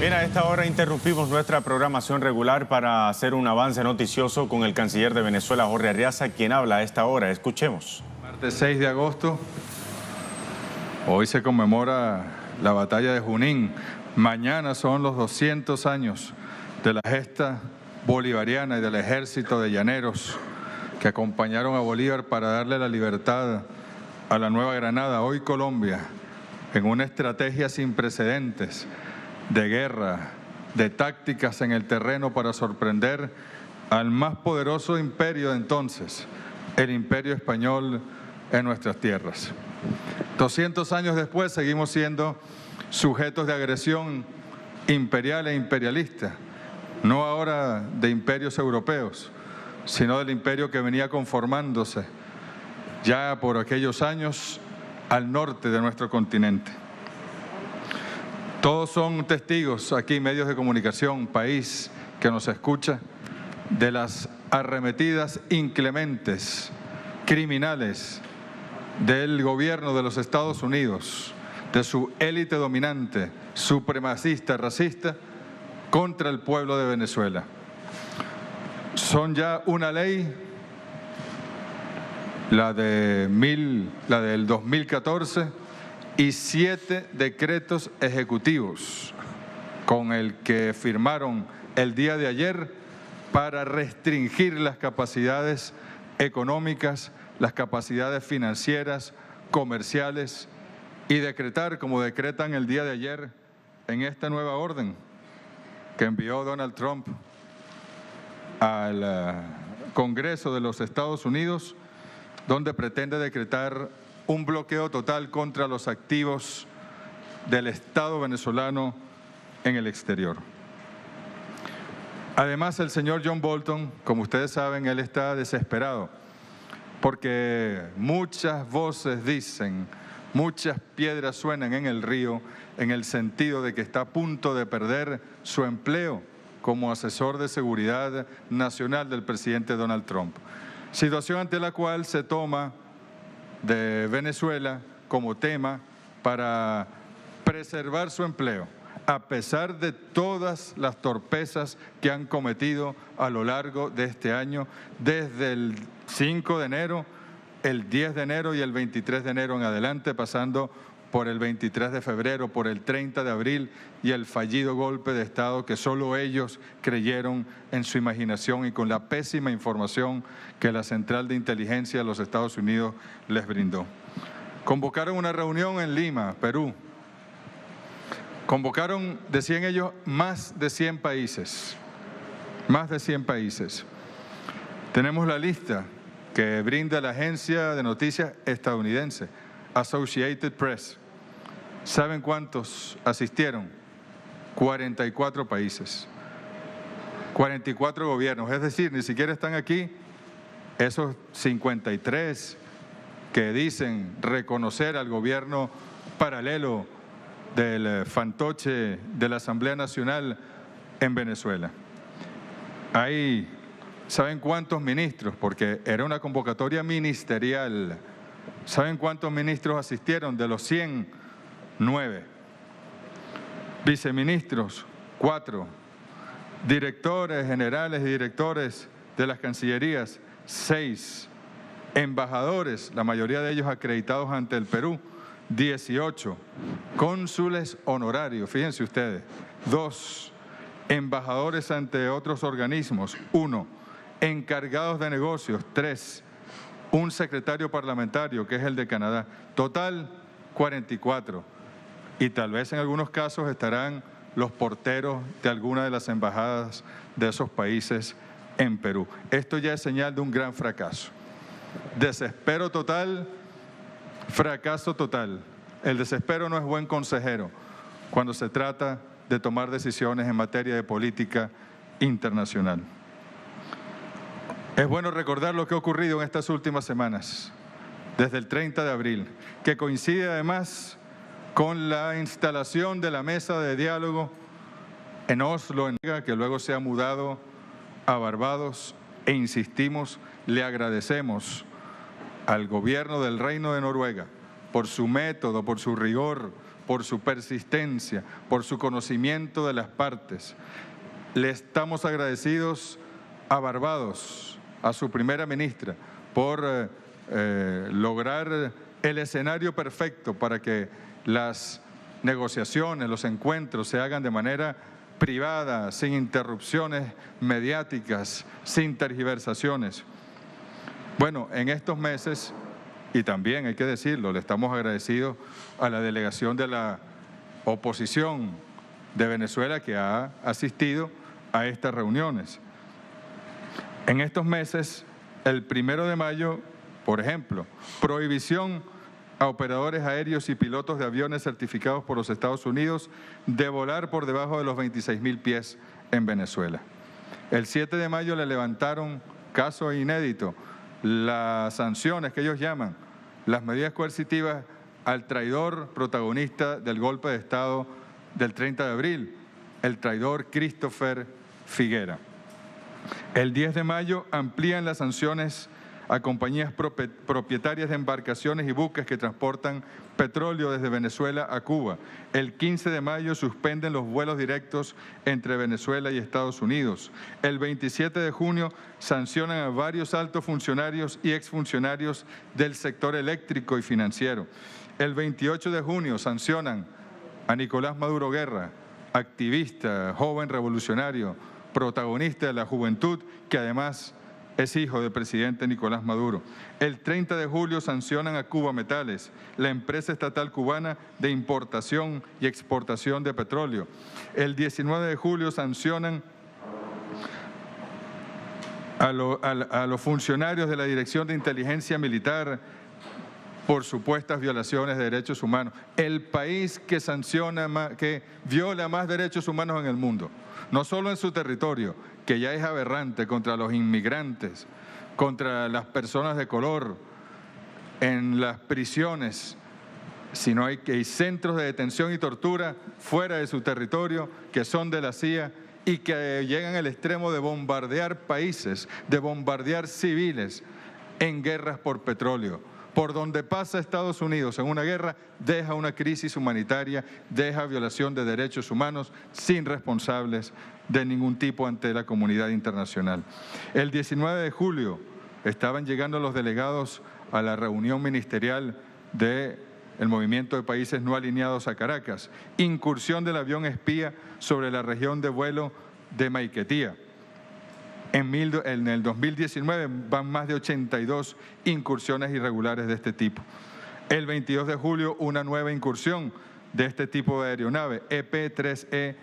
Bien, a esta hora interrumpimos nuestra programación regular para hacer un avance noticioso con el canciller de Venezuela, Jorge Arriaza, quien habla a esta hora. Escuchemos. Martes 6 de agosto, hoy se conmemora la batalla de Junín. Mañana son los 200 años de la gesta bolivariana y del ejército de llaneros que acompañaron a Bolívar para darle la libertad a la Nueva Granada, hoy Colombia, en una estrategia sin precedentes de guerra, de tácticas en el terreno para sorprender al más poderoso imperio de entonces, el Imperio Español en nuestras tierras. 200 años después seguimos siendo sujetos de agresión imperial e imperialista, no ahora de imperios europeos, sino del imperio que venía conformándose ya por aquellos años al norte de nuestro continente. Todos son testigos aquí, medios de comunicación, país que nos escucha, de las arremetidas inclementes, criminales del gobierno de los Estados Unidos, de su élite dominante, supremacista, racista, contra el pueblo de Venezuela. Son ya una ley, la del 2014, y 7 decretos ejecutivos con el que firmaron el día de ayer para restringir las capacidades económicas, las capacidades financieras, comerciales y decretar, como decretan el día de ayer en esta nueva orden que envió Donald Trump al Congreso de los Estados Unidos, donde pretende decretar un bloqueo total contra los activos del Estado venezolano en el exterior. Además, el señor John Bolton, como ustedes saben, él está desesperado porque muchas voces dicen, muchas piedras suenan en el río en el sentido de que está a punto de perder su empleo como asesor de seguridad nacional del presidente Donald Trump. Situación ante la cual se toma de Venezuela como tema para preservar su empleo, a pesar de todas las torpezas que han cometido a lo largo de este año, desde el 5 de enero, el 10 de enero y el 23 de enero en adelante, pasando por el 23 de febrero, por el 30 de abril y el fallido golpe de Estado que solo ellos creyeron en su imaginación y con la pésima información que la Central de Inteligencia de los Estados Unidos les brindó. Convocaron una reunión en Lima, Perú. Convocaron, decían ellos, más de 100 países. Más de 100 países. Tenemos la lista que brinda la agencia de noticias estadounidense, Associated Press. ¿Saben cuántos asistieron? 44 países, 44 gobiernos, es decir, ni siquiera están aquí esos 53 que dicen reconocer al gobierno paralelo del fantoche de la Asamblea Nacional en Venezuela. Hay, ¿saben cuántos ministros? Porque era una convocatoria ministerial. ¿Saben cuántos ministros asistieron? De los 100, 9. Viceministros, 4. Directores generales y directores de las cancillerías, 6. Embajadores, la mayoría de ellos acreditados ante el Perú, 18. Cónsules honorarios, fíjense ustedes, 2. Embajadores ante otros organismos, 1. Encargados de negocios, 3. Un secretario parlamentario, que es el de Canadá. Total, 44. Y tal vez en algunos casos estarán los porteros de alguna de las embajadas de esos países en Perú. Esto ya es señal de un gran fracaso. Desespero total, fracaso total. El desespero no es buen consejero cuando se trata de tomar decisiones en materia de política internacional. Es bueno recordar lo que ha ocurrido en estas últimas semanas, desde el 30 de abril, que coincide además con la instalación de la mesa de diálogo en Oslo, que luego se ha mudado a Barbados, e insistimos, le agradecemos al gobierno del Reino de Noruega por su método, por su rigor, por su persistencia, por su conocimiento de las partes. Le estamos agradecidos a Barbados, a su primera ministra, por lograr el escenario perfecto para que las negociaciones, los encuentros se hagan de manera privada, sin interrupciones mediáticas, sin tergiversaciones. Bueno, en estos meses, y también hay que decirlo, le estamos agradecidos a la delegación de la oposición de Venezuela que ha asistido a estas reuniones. En estos meses, el 1 de mayo, por ejemplo, prohibición a operadores aéreos y pilotos de aviones certificados por los Estados Unidos de volar por debajo de los 26.000 pies en Venezuela. El 7 de mayo le levantaron, caso inédito, las sanciones que ellos llaman, las medidas coercitivas al traidor protagonista del golpe de Estado del 30 de abril, el traidor Christopher Figuera. El 10 de mayo amplían las sanciones a compañías propietarias de embarcaciones y buques que transportan petróleo desde Venezuela a Cuba. El 15 de mayo suspenden los vuelos directos entre Venezuela y Estados Unidos. El 27 de junio sancionan a varios altos funcionarios y exfuncionarios del sector eléctrico y financiero. El 28 de junio sancionan a Nicolás Maduro Guerra, activista, joven revolucionario, protagonista de la juventud, que además es hijo del presidente Nicolás Maduro. El 30 de julio sancionan a Cuba Metales, la empresa estatal cubana de importación y exportación de petróleo. El 19 de julio sancionan a los funcionarios de la Dirección de Inteligencia Militar por supuestas violaciones de derechos humanos. El país que que viola más derechos humanos en el mundo, no solo en su territorio, que ya es aberrante, contra los inmigrantes, contra las personas de color, en las prisiones, sino que hay centros de detención y tortura fuera de su territorio que son de la CIA y que llegan al extremo de bombardear países, de bombardear civiles en guerras por petróleo. Por donde pasa Estados Unidos en una guerra, deja una crisis humanitaria, deja violación de derechos humanos sin responsables de ningún tipo ante la comunidad internacional. El 19 de julio estaban llegando los delegados a la reunión ministerial del Movimiento de Países No Alineados a Caracas, incursión del avión espía sobre la región de vuelo de Maiquetía. En el 2019 van más de 82 incursiones irregulares de este tipo. El 22 de julio, una nueva incursión de este tipo de aeronave, EP-3E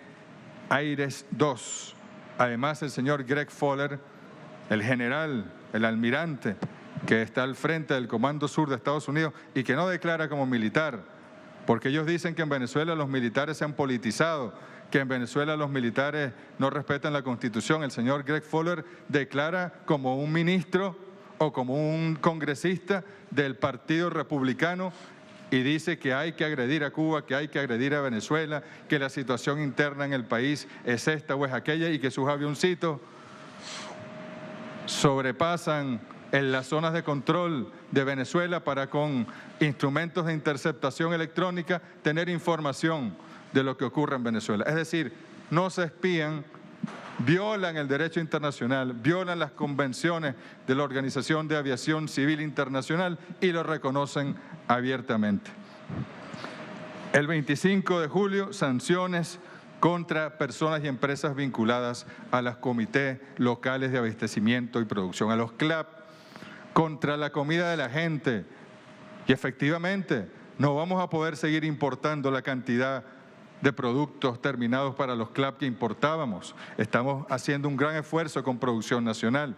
Aires 2. Además, el señor Greg Fowler, el general, el almirante, que está al frente del Comando Sur de Estados Unidos y que no declara como militar, porque ellos dicen que en Venezuela los militares se han politizado, que en Venezuela los militares no respetan la Constitución. El señor Greg Fowler declara como un ministro o como un congresista del Partido Republicano y dice que hay que agredir a Cuba, que hay que agredir a Venezuela, que la situación interna en el país es esta o es aquella y que sus avioncitos sobrepasan en las zonas de control de Venezuela para con instrumentos de interceptación electrónica tener información de lo que ocurre en Venezuela. Es decir, no se espían, violan el derecho internacional, violan las convenciones de la Organización de Aviación Civil Internacional y lo reconocen abiertamente. El 25 de julio, sanciones contra personas y empresas vinculadas a los comités locales de abastecimiento y producción, a los CLAP, contra la comida de la gente. Y efectivamente, no vamos a poder seguir importando la cantidad de productos terminados para los CLAP que importábamos. Estamos haciendo un gran esfuerzo con producción nacional,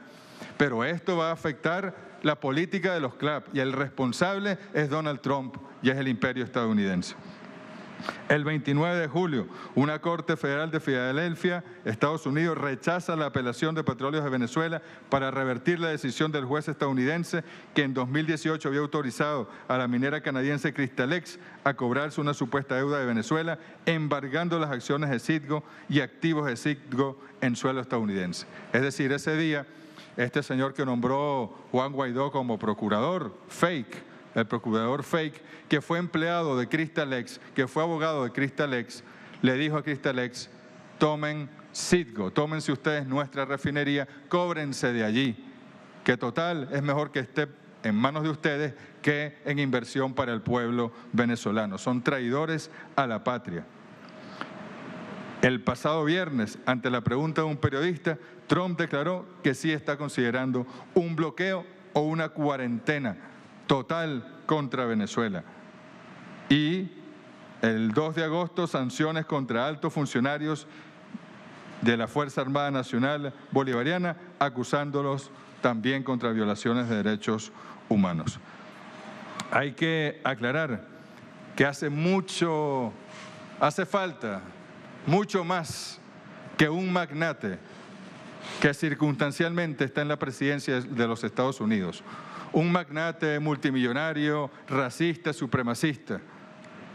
pero esto va a afectar la política de los CLAP y el responsable es Donald Trump y es el imperio estadounidense. El 29 de julio, una Corte Federal de Filadelfia, Estados Unidos, rechaza la apelación de Petróleos de Venezuela para revertir la decisión del juez estadounidense que en 2018 había autorizado a la minera canadiense Cristalex a cobrarse una supuesta deuda de Venezuela, embargando las acciones de Citgo y activos de Citgo en suelo estadounidense. Es decir, ese día, este señor que nombró Juan Guaidó como procurador, fake, el procurador Fake, que fue empleado de Cristalex, que fue abogado de Cristalex, le dijo a Cristalex: tomen Citgo, tómense ustedes nuestra refinería, cóbrense de allí, que total es mejor que esté en manos de ustedes que en inversión para el pueblo venezolano. Son traidores a la patria. El pasado viernes, ante la pregunta de un periodista, Trump declaró que sí está considerando un bloqueo o una cuarentena total contra Venezuela. Y el 2 de agosto, sanciones contra altos funcionarios de la Fuerza Armada Nacional Bolivariana, acusándolos también contra violaciones de derechos humanos. Hay que aclarar que hace falta mucho más que un magnate que circunstancialmente está en la presidencia de los Estados Unidos, un magnate multimillonario, racista, supremacista,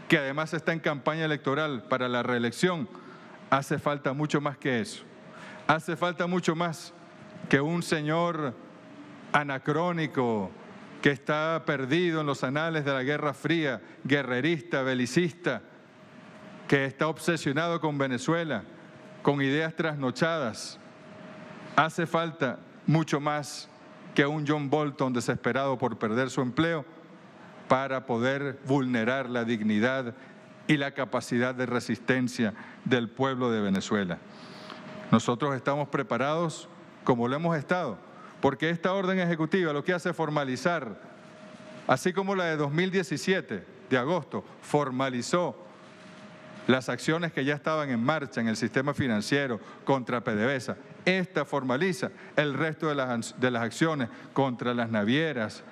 que además está en campaña electoral para la reelección. Hace falta mucho más que eso. Hace falta mucho más que un señor anacrónico que está perdido en los anales de la Guerra Fría, guerrerista, belicista, que está obsesionado con Venezuela, con ideas trasnochadas. Hace falta mucho más que un John Bolton desesperado por perder su empleo para poder vulnerar la dignidad y la capacidad de resistencia del pueblo de Venezuela. Nosotros estamos preparados como lo hemos estado, porque esta orden ejecutiva lo que hace es formalizar, así como la de 2017, de agosto, formalizó las acciones que ya estaban en marcha en el sistema financiero contra PDVSA. Esta formaliza el resto de las acciones contra las navieras,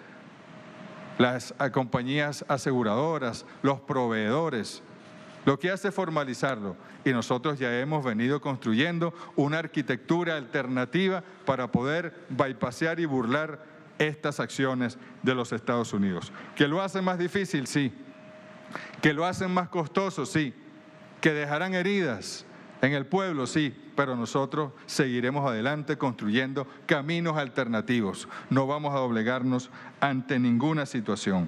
las compañías aseguradoras, los proveedores. Lo que hace es formalizarlo, y nosotros ya hemos venido construyendo una arquitectura alternativa para poder bypassear y burlar estas acciones de los Estados Unidos. ¿Que lo hacen más difícil? Sí. ¿Que lo hacen más costoso? Sí. ¿Que dejarán heridas en el pueblo? Sí, pero nosotros seguiremos adelante construyendo caminos alternativos. No vamos a doblegarnos ante ninguna situación.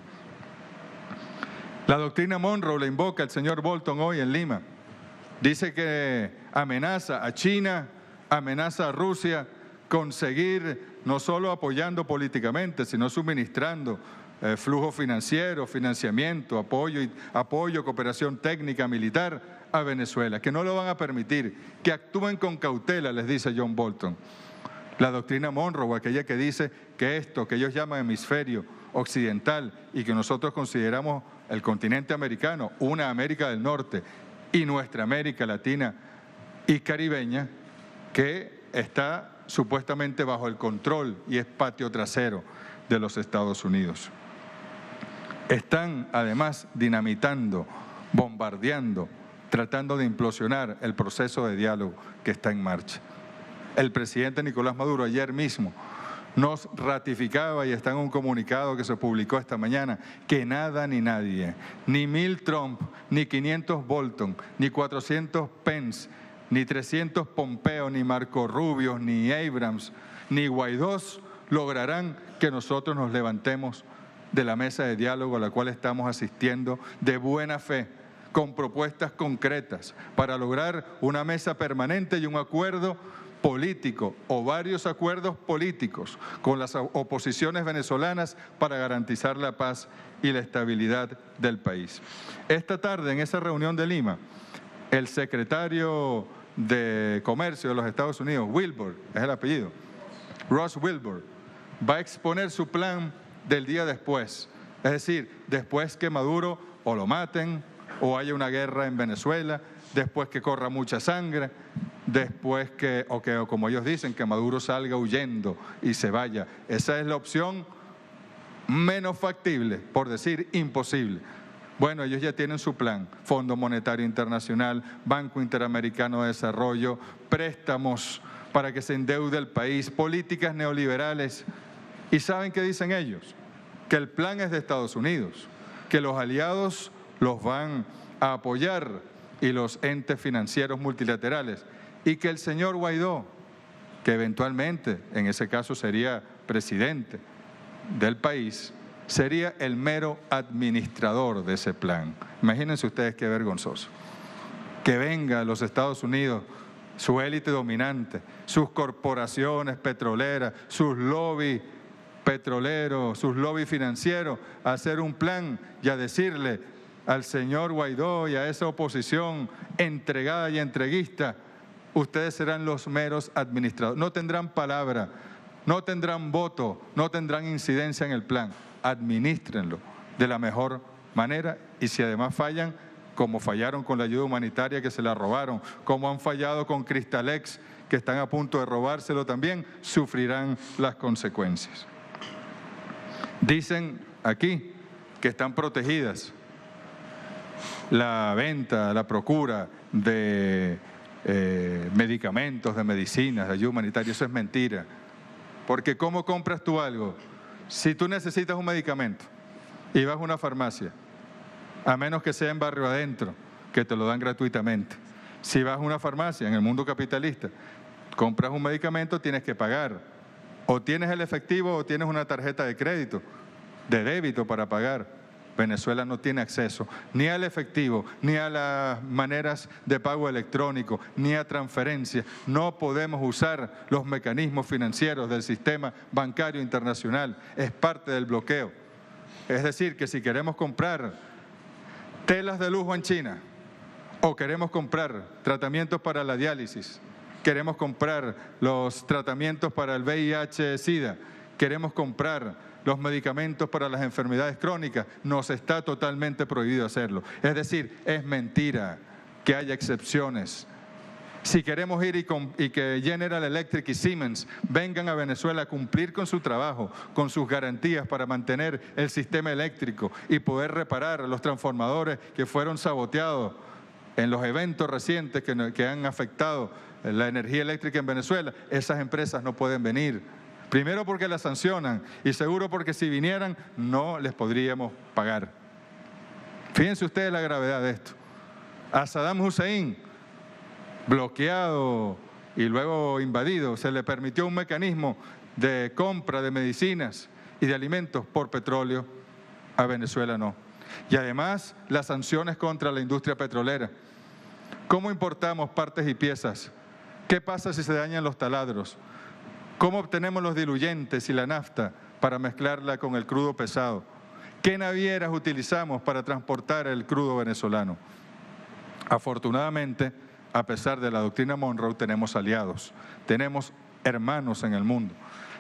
La doctrina Monroe la invoca el señor Bolton hoy en Lima. Dice que amenaza a China, amenaza a Rusia con seguir no solo apoyando políticamente, sino suministrando flujo financiero, financiamiento, apoyo, cooperación técnica, militar a Venezuela, que no lo van a permitir, que actúen con cautela, les dice John Bolton. La doctrina Monroe, aquella que dice que esto que ellos llaman hemisferio occidental y que nosotros consideramos el continente americano, una América del Norte y nuestra América Latina y caribeña, que está supuestamente bajo el control y es patio trasero de los Estados Unidos. Están además dinamitando, bombardeando, tratando de implosionar el proceso de diálogo que está en marcha. El presidente Nicolás Maduro ayer mismo nos ratificaba, y está en un comunicado que se publicó esta mañana, que nada ni nadie, ni 1000 Trump, ni 500 Bolton, ni 400 Pence, ni 300 Pompeo, ni Marco Rubio, ni Abrams, ni Guaidó lograrán que nosotros nos levantemos de la mesa de diálogo a la cual estamos asistiendo de buena fe, con propuestas concretas para lograr una mesa permanente y un acuerdo político o varios acuerdos políticos con las oposiciones venezolanas para garantizar la paz y la estabilidad del país. Esta tarde, en esa reunión de Lima, el secretario de Comercio de los Estados Unidos, Wilbur, es el apellido, Ross Wilbur, va a exponer su plan del día después, es decir, después que Maduro o lo maten o haya una guerra en Venezuela, después que corra mucha sangre, después o como ellos dicen, que Maduro salga huyendo y se vaya. Esa es la opción menos factible, por decir imposible. Bueno, ellos ya tienen su plan: Fondo Monetario Internacional, Banco Interamericano de Desarrollo, préstamos para que se endeude el país, políticas neoliberales. ¿Y saben qué dicen ellos? Que el plan es de Estados Unidos, que los aliados los van a apoyar y los entes financieros multilaterales, y que el señor Guaidó, que eventualmente en ese caso sería presidente del país, sería el mero administrador de ese plan. Imagínense ustedes qué vergonzoso. Que venga a los Estados Unidos su élite dominante, sus corporaciones petroleras, sus lobbies petroleros, sus lobbies financieros, a hacer un plan y a decirle al señor Guaidó y a esa oposición entregada y entreguista: ustedes serán los meros administradores. No tendrán palabra, no tendrán voto, no tendrán incidencia en el plan. Adminístrenlo de la mejor manera, y si además fallan, como fallaron con la ayuda humanitaria que se la robaron, como han fallado con Cristalex, que están a punto de robárselo también, sufrirán las consecuencias. Dicen aquí que están protegidas la venta, la procura de medicamentos, de medicinas, de ayuda humanitaria. Eso es mentira. Porque ¿cómo compras tú algo? Si tú necesitas un medicamento y vas a una farmacia, a menos que sea en barrio adentro, que te lo dan gratuitamente. Si vas a una farmacia en el mundo capitalista, compras un medicamento, tienes que pagar. O tienes el efectivo o tienes una tarjeta de crédito, de débito para pagar. Venezuela no tiene acceso ni al efectivo, ni a las maneras de pago electrónico, ni a transferencias. No podemos usar los mecanismos financieros del sistema bancario internacional. Es parte del bloqueo. Es decir, que si queremos comprar telas de lujo en China, o queremos comprar tratamientos para la diálisis, queremos comprar los tratamientos para el VIH-Sida, queremos comprar los medicamentos para las enfermedades crónicas, nos está totalmente prohibido hacerlo. Es decir, es mentira que haya excepciones. Si queremos ir y que General Electric y Siemens vengan a Venezuela a cumplir con su trabajo, con sus garantías para mantener el sistema eléctrico y poder reparar los transformadores que fueron saboteados en los eventos recientes que han afectado la energía eléctrica en Venezuela, esas empresas no pueden venir. Primero porque las sancionan y seguro porque si vinieran no les podríamos pagar. Fíjense ustedes la gravedad de esto. A Saddam Hussein, bloqueado y luego invadido, se le permitió un mecanismo de compra de medicinas y de alimentos por petróleo. A Venezuela no. Y además las sanciones contra la industria petrolera. ¿Cómo importamos partes y piezas? ¿Qué pasa si se dañan los taladros? ¿Cómo obtenemos los diluyentes y la nafta para mezclarla con el crudo pesado? ¿Qué navieras utilizamos para transportar el crudo venezolano? Afortunadamente, a pesar de la doctrina Monroe, tenemos aliados, tenemos hermanos en el mundo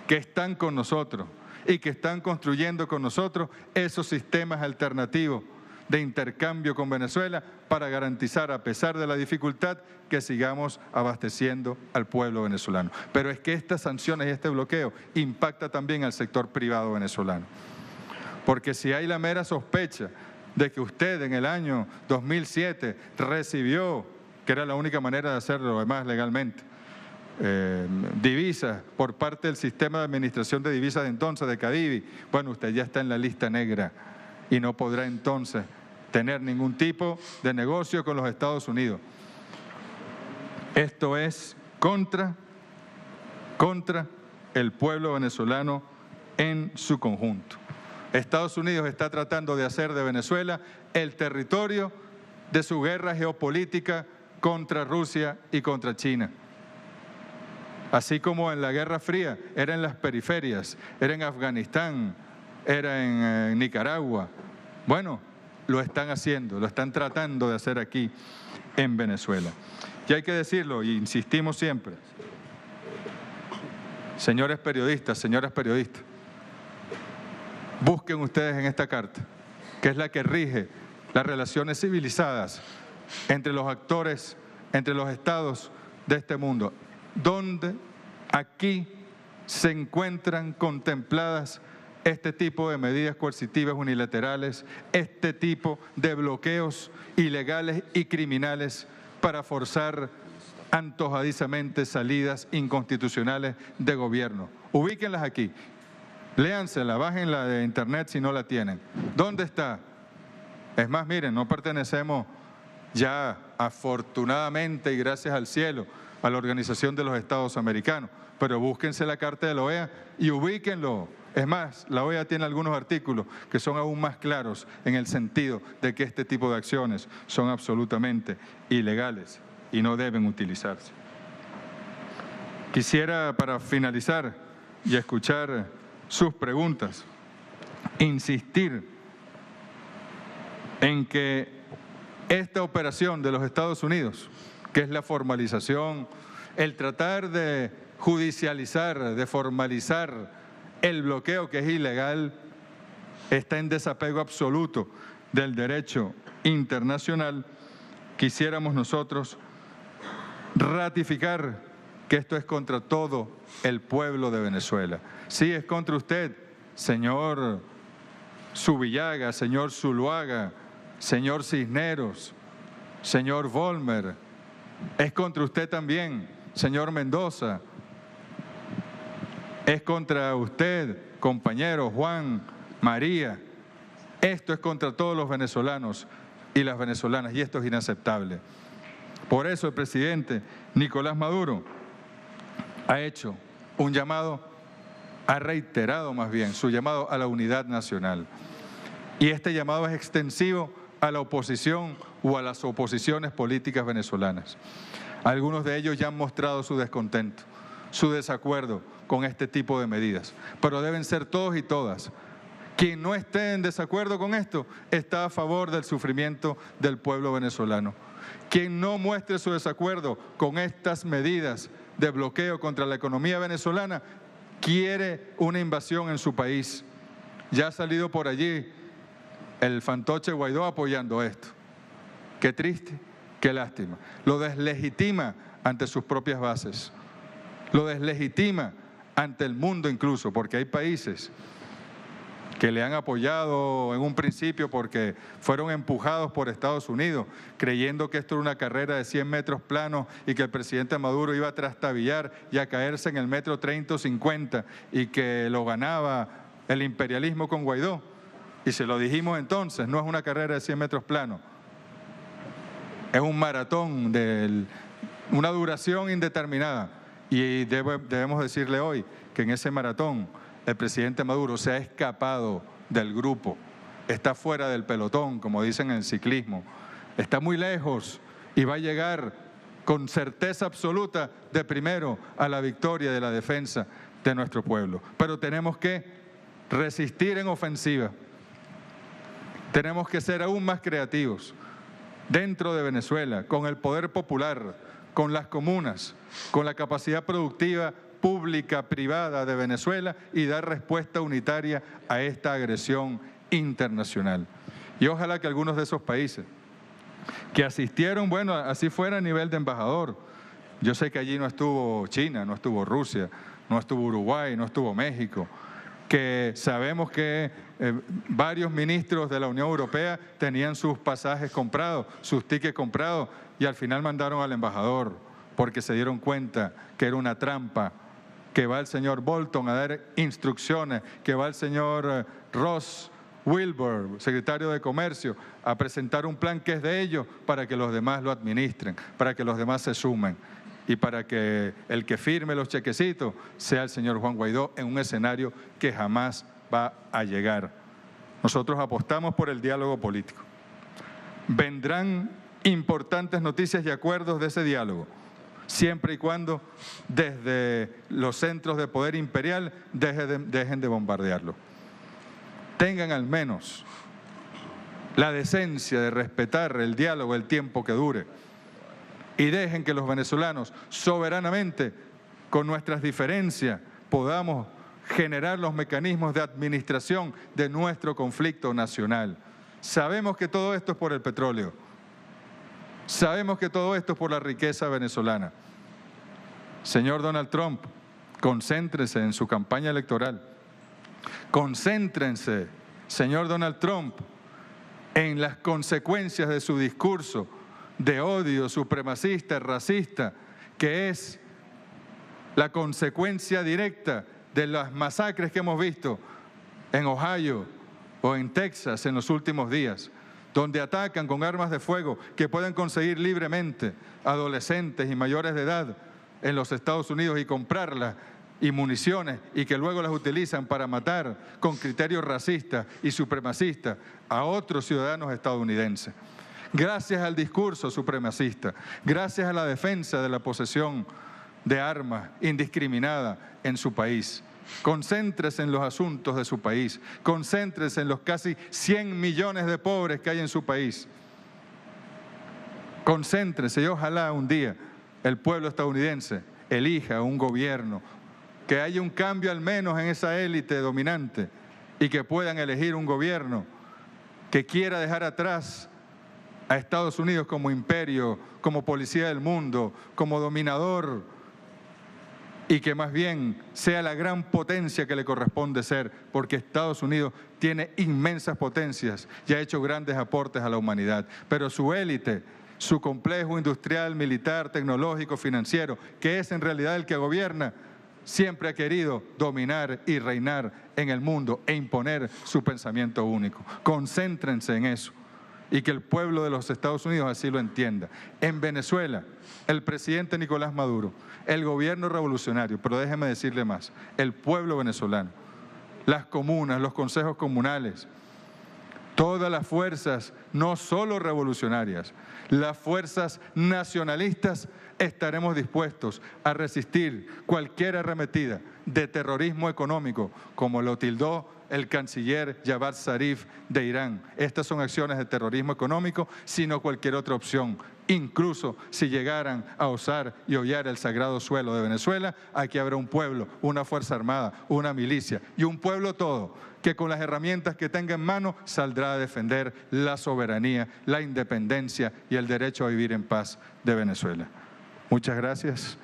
que están con nosotros y que están construyendo con nosotros esos sistemas alternativos de intercambio con Venezuela para garantizar, a pesar de la dificultad, que sigamos abasteciendo al pueblo venezolano. Pero es que estas sanciones y este bloqueo impacta también al sector privado venezolano. Porque si hay la mera sospecha de que usted en el año 2007 recibió, que era la única manera de hacerlo además legalmente, divisas por parte del sistema de administración de divisas de entonces, de Cadivi, bueno, usted ya está en la lista negra y no podrá entonces tener ningún tipo de negocio con los Estados Unidos. Esto es contra el pueblo venezolano en su conjunto. Estados Unidos está tratando de hacer de Venezuela el territorio de su guerra geopolítica contra Rusia y contra China. Así como en la Guerra Fría era en las periferias, era en Afganistán, era en Nicaragua. Bueno, lo están haciendo, lo están tratando de hacer aquí en Venezuela. Y hay que decirlo, y insistimos siempre, señores periodistas, señoras periodistas, busquen ustedes en esta carta, que es la que rige las relaciones civilizadas entre los actores, entre los estados de este mundo, donde aquí se encuentran contempladas este tipo de medidas coercitivas unilaterales, este tipo de bloqueos ilegales y criminales para forzar antojadizamente salidas inconstitucionales de gobierno. Ubíquenlas aquí, léansela, bájenla de internet si no la tienen. ¿Dónde está? Es más, miren, no pertenecemos ya afortunadamente y gracias al cielo a la Organización de los Estados Americanos, pero búsquense la Carta de la OEA y ubíquenlo. Es más, la OEA tiene algunos artículos que son aún más claros en el sentido de que este tipo de acciones son absolutamente ilegales y no deben utilizarse. Quisiera, para finalizar y escuchar sus preguntas, insistir en que esta operación de los Estados Unidos, que es la formalización, el tratar de judicializar, de formalizar el bloqueo que es ilegal, está en desapego absoluto del derecho internacional. Quisiéramos nosotros ratificar que esto es contra todo el pueblo de Venezuela. Sí, es contra usted, señor Zubillaga, señor Zuluaga, señor Cisneros, señor Volmer, es contra usted también, señor Mendoza, es contra usted, compañero Juan, María. Esto es contra todos los venezolanos y las venezolanas, y esto es inaceptable. Por eso el presidente Nicolás Maduro ha hecho un llamado, ha reiterado más bien su llamado a la unidad nacional. Y este llamado es extensivo a la oposición o a las oposiciones políticas venezolanas. Algunos de ellos ya han mostrado su descontento, su desacuerdo con este tipo de medidas, pero deben ser todos y todas. Quien no esté en desacuerdo con esto está a favor del sufrimiento del pueblo venezolano. Quien no muestre su desacuerdo con estas medidas de bloqueo contra la economía venezolana quiere una invasión en su país. Ya ha salido por allí el fantoche Guaidó apoyando esto. Qué triste, qué lástima. Lo deslegitima ante sus propias bases. Lo deslegitima ante el mundo incluso, porque hay países que le han apoyado en un principio porque fueron empujados por Estados Unidos, creyendo que esto era una carrera de 100 metros planos y que el presidente Maduro iba a trastabillar y a caerse en el metro 30 o 50 y que lo ganaba el imperialismo con Guaidó. Y se lo dijimos entonces, no es una carrera de 100 metros planos, es un maratón de una duración indeterminada. Y debemos decirle hoy que en ese maratón el presidente Maduro se ha escapado del grupo, está fuera del pelotón, como dicen en el ciclismo, está muy lejos y va a llegar con certeza absoluta de primero a la victoria de la defensa de nuestro pueblo. Pero tenemos que resistir en ofensiva, tenemos que ser aún más creativos dentro de Venezuela, con el poder popular, con las comunas, con la capacidad productiva pública, privada de Venezuela y dar respuesta unitaria a esta agresión internacional. Y ojalá que algunos de esos países que asistieron, bueno, así fuera a nivel de embajador. Yo sé que allí no estuvo China, no estuvo Rusia, no estuvo Uruguay, no estuvo México, que sabemos que varios ministros de la Unión Europea tenían sus pasajes comprados, sus tickets comprados, y al final mandaron al embajador porque se dieron cuenta que era una trampa, que va el señor Bolton a dar instrucciones, que va el señor Ross Wilbur, secretario de Comercio, a presentar un plan que es de ellos para que los demás lo administren, para que los demás se sumen y para que el que firme los chequecitos sea el señor Juan Guaidó en un escenario que jamás va a llegar. Nosotros apostamos por el diálogo político. Vendrán importantes noticias y acuerdos de ese diálogo, siempre y cuando desde los centros de poder imperial dejen de bombardearlo. Tengan al menos la decencia de respetar el diálogo el tiempo que dure y dejen que los venezolanos soberanamente, con nuestras diferencias, podamos generar los mecanismos de administración de nuestro conflicto nacional. Sabemos que todo esto es por el petróleo. Sabemos que todo esto es por la riqueza venezolana. Señor Donald Trump, concéntrese en su campaña electoral. Concéntrense, señor Donald Trump, en las consecuencias de su discurso de odio supremacista, racista, que es la consecuencia directa de las masacres que hemos visto en Ohio o en Texas en los últimos días, donde atacan con armas de fuego que pueden conseguir libremente adolescentes y mayores de edad en los Estados Unidos y comprarlas y municiones y que luego las utilizan para matar con criterios racistas y supremacistas a otros ciudadanos estadounidenses. Gracias al discurso supremacista, gracias a la defensa de la posesión de armas indiscriminada en su país. Concéntrese en los asuntos de su país, concéntrese en los casi 100 millones de pobres que hay en su país. Concéntrese y ojalá un día el pueblo estadounidense elija un gobierno, que haya un cambio al menos en esa élite dominante y que puedan elegir un gobierno que quiera dejar atrás a Estados Unidos como imperio, como policía del mundo, como dominador, y que más bien sea la gran potencia que le corresponde ser, porque Estados Unidos tiene inmensas potencias y ha hecho grandes aportes a la humanidad, pero su élite, su complejo industrial, militar, tecnológico, financiero, que es en realidad el que gobierna, siempre ha querido dominar y reinar en el mundo e imponer su pensamiento único. Concéntrense en eso y que el pueblo de los Estados Unidos así lo entienda. En Venezuela, el presidente Nicolás Maduro, el gobierno revolucionario, pero déjeme decirle más, el pueblo venezolano, las comunas, los consejos comunales, todas las fuerzas, no solo revolucionarias, las fuerzas nacionalistas, estaremos dispuestos a resistir cualquier arremetida de terrorismo económico, como lo tildó el canciller Javad Zarif de Irán. Estas son acciones de terrorismo económico, sino cualquier otra opción. Incluso si llegaran a osar y hollar el sagrado suelo de Venezuela, aquí habrá un pueblo, una fuerza armada, una milicia y un pueblo todo, que con las herramientas que tenga en mano saldrá a defender la soberanía, la independencia y el derecho a vivir en paz de Venezuela. Muchas gracias.